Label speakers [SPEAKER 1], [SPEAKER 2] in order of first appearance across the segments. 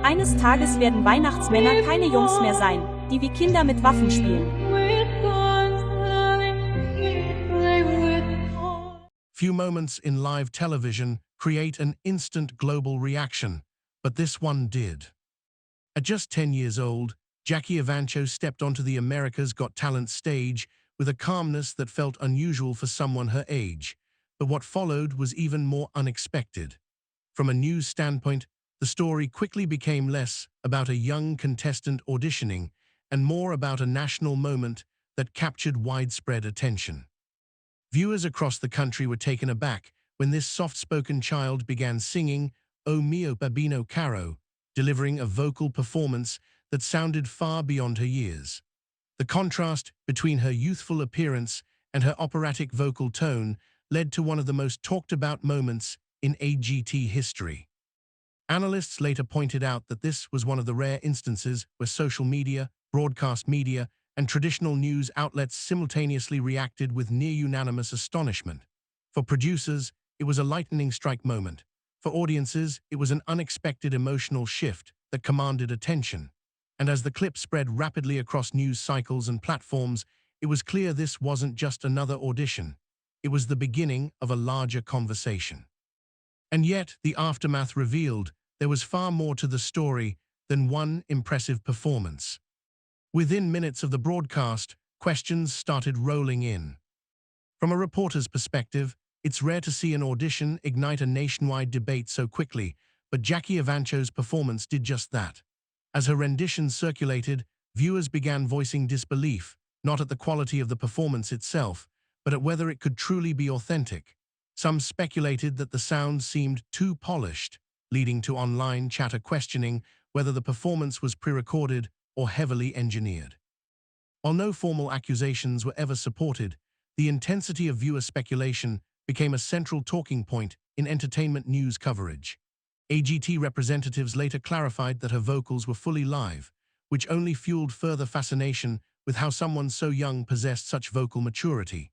[SPEAKER 1] Eines Tages werden Weihnachtsmänner keine Jungs mehr sein, die wie Kinder mit Waffen spielen.
[SPEAKER 2] Few moments in live television create an instant global reaction, but this one did. At just 10 years old, Jackie Evancho stepped onto the America's Got Talent stage with a calmness that felt unusual for someone her age. But what followed was even more unexpected. From a news standpoint, the story quickly became less about a young contestant auditioning and more about a national moment that captured widespread attention. Viewers across the country were taken aback when this soft-spoken child began singing "O mio babino caro," delivering a vocal performance that sounded far beyond her years. The contrast between her youthful appearance and her operatic vocal tone led to one of the most talked-about moments in AGT history. Analysts later pointed out that this was one of the rare instances where social media, broadcast media, and traditional news outlets simultaneously reacted with near-unanimous astonishment. For producers, it was a lightning strike moment. For audiences, it was an unexpected emotional shift that commanded attention. And as the clip spread rapidly across news cycles and platforms, it was clear this wasn't just another audition. It was the beginning of a larger conversation. And yet, the aftermath revealed there was far more to the story than one impressive performance. Within minutes of the broadcast, questions started rolling in. From a reporter's perspective, it's rare to see an audition ignite a nationwide debate so quickly, but Jackie Evancho's performance did just that. As her rendition circulated, viewers began voicing disbelief, not at the quality of the performance itself, but at whether it could truly be authentic. Some speculated that the sound seemed too polished, leading to online chatter questioning whether the performance was pre-recorded or heavily engineered. While no formal accusations were ever supported, the intensity of viewer speculation became a central talking point in entertainment news coverage. AGT representatives later clarified that her vocals were fully live, which only fueled further fascination with how someone so young possessed such vocal maturity.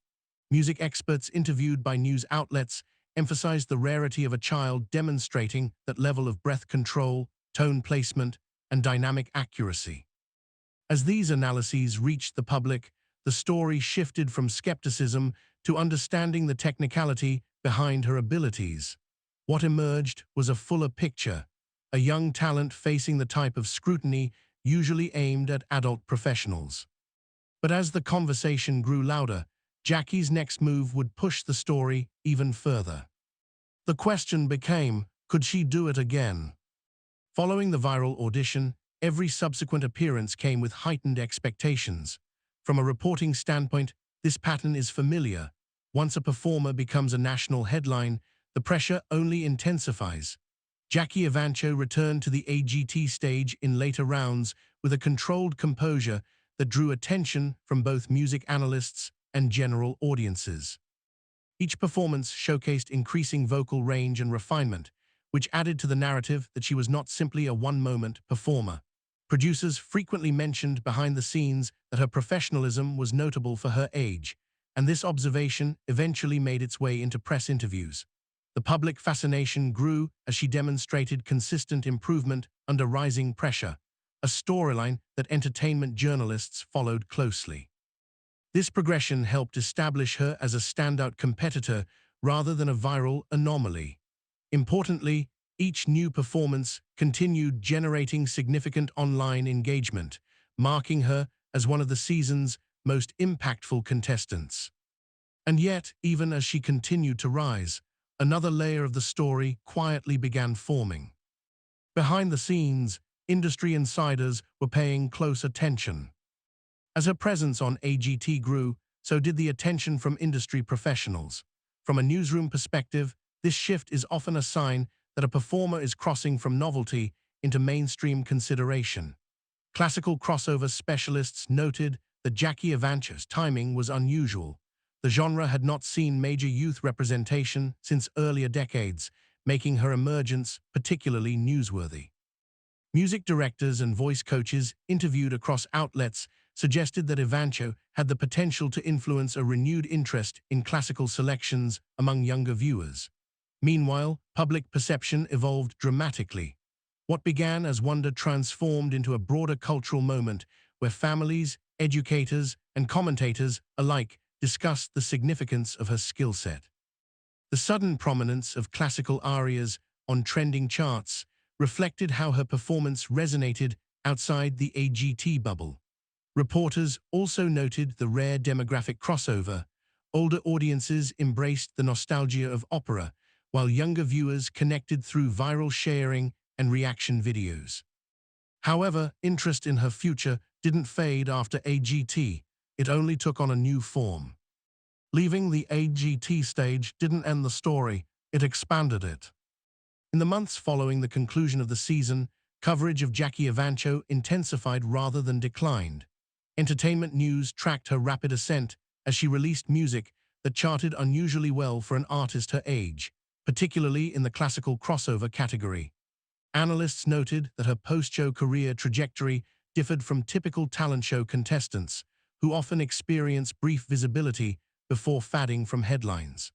[SPEAKER 2] Music experts interviewed by news outlets emphasized the rarity of a child demonstrating that level of breath control, tone placement, and dynamic accuracy. As these analyses reached the public, the story shifted from skepticism to understanding the technicality behind her abilities. What emerged was a fuller picture, a young talent facing the type of scrutiny usually aimed at adult professionals. But as the conversation grew louder, Jackie's next move would push the story even further. The question became, could she do it again? Following the viral audition, every subsequent appearance came with heightened expectations. From a reporting standpoint, this pattern is familiar. Once a performer becomes a national headline, the pressure only intensifies. Jackie Evancho returned to the AGT stage in later rounds with a controlled composure that drew attention from both music analysts and general audiences. Each performance showcased increasing vocal range and refinement, which added to the narrative that she was not simply a one-moment performer. Producers frequently mentioned behind the scenes that her professionalism was notable for her age, and this observation eventually made its way into press interviews. The public fascination grew as she demonstrated consistent improvement under rising pressure, a storyline that entertainment journalists followed closely. This progression helped establish her as a standout competitor rather than a viral anomaly. Importantly, each new performance continued generating significant online engagement, marking her as one of the season's most impactful contestants. And yet, even as she continued to rise, another layer of the story quietly began forming. Behind the scenes, industry insiders were paying close attention. As her presence on AGT grew, so did the attention from industry professionals. From a newsroom perspective, this shift is often a sign that a performer is crossing from novelty into mainstream consideration. Classical crossover specialists noted that Jackie Evancho's timing was unusual. The genre had not seen major youth representation since earlier decades, making her emergence particularly newsworthy. Music directors and voice coaches interviewed across outlets suggested that Evancho had the potential to influence a renewed interest in classical selections among younger viewers. Meanwhile, public perception evolved dramatically. What began as wonder transformed into a broader cultural moment where families, educators, and commentators alike discussed the significance of her skill set. The sudden prominence of classical arias on trending charts reflected how her performance resonated outside the AGT bubble. Reporters also noted the rare demographic crossover. Older audiences embraced the nostalgia of opera, while younger viewers connected through viral sharing and reaction videos. However, interest in her future didn't fade after AGT. It only took on a new form. Leaving the AGT stage didn't end the story, it expanded it. In the months following the conclusion of the season, coverage of Jackie Evancho intensified rather than declined. Entertainment news tracked her rapid ascent as she released music that charted unusually well for an artist her age, particularly in the classical crossover category. Analysts noted that her post-show career trajectory differed from typical talent show contestants, who often experience brief visibility before fading from headlines.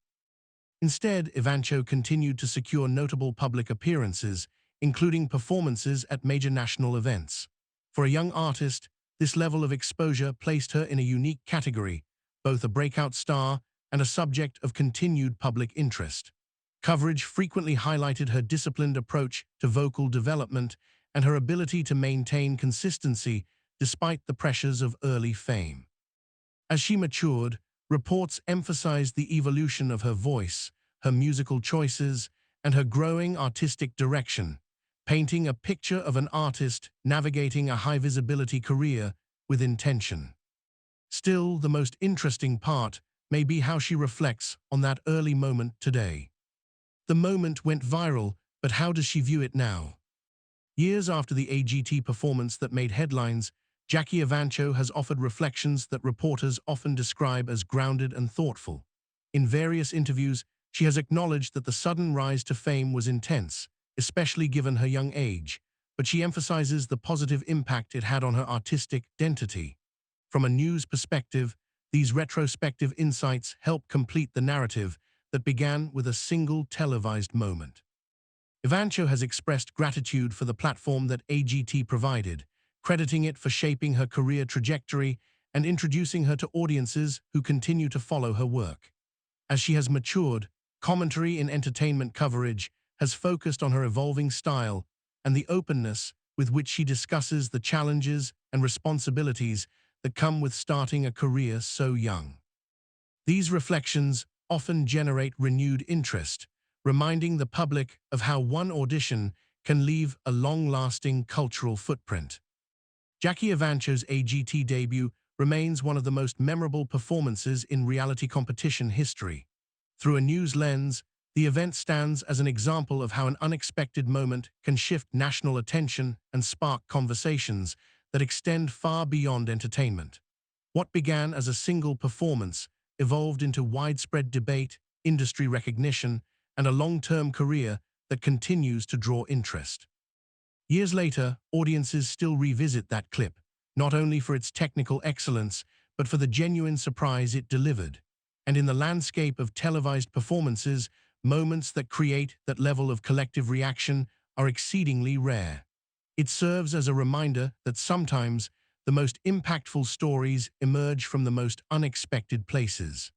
[SPEAKER 2] Instead, Evancho continued to secure notable public appearances, including performances at major national events. For a young artist, this level of exposure placed her in a unique category, both a breakout star and a subject of continued public interest. Coverage frequently highlighted her disciplined approach to vocal development and her ability to maintain consistency despite the pressures of early fame. As she matured, reports emphasized the evolution of her voice, her musical choices, and her growing artistic direction, painting a picture of an artist navigating a high-visibility career with intention. Still, the most interesting part may be how she reflects on that early moment today. The moment went viral, but how does she view it now? Years after the AGT performance that made headlines, Jackie Evancho has offered reflections that reporters often describe as grounded and thoughtful. In various interviews, she has acknowledged that the sudden rise to fame was intense, especially given her young age, but she emphasizes the positive impact it had on her artistic identity. From a news perspective, these retrospective insights help complete the narrative that began with a single televised moment. Evancho has expressed gratitude for the platform that AGT provided, crediting it for shaping her career trajectory and introducing her to audiences who continue to follow her work. As she has matured, commentary in entertainment coverage has focused on her evolving style and the openness with which she discusses the challenges and responsibilities that come with starting a career so young. These reflections often generate renewed interest, reminding the public of how one audition can leave a long-lasting cultural footprint. Jackie Evancho's AGT debut remains one of the most memorable performances in reality competition history. Through a news lens, the event stands as an example of how an unexpected moment can shift national attention and spark conversations that extend far beyond entertainment. What began as a single performance evolved into widespread debate, industry recognition, and a long-term career that continues to draw interest. Years later, audiences still revisit that clip, not only for its technical excellence, but for the genuine surprise it delivered. And in the landscape of televised performances, moments that create that level of collective reaction are exceedingly rare. It serves as a reminder that sometimes the most impactful stories emerge from the most unexpected places.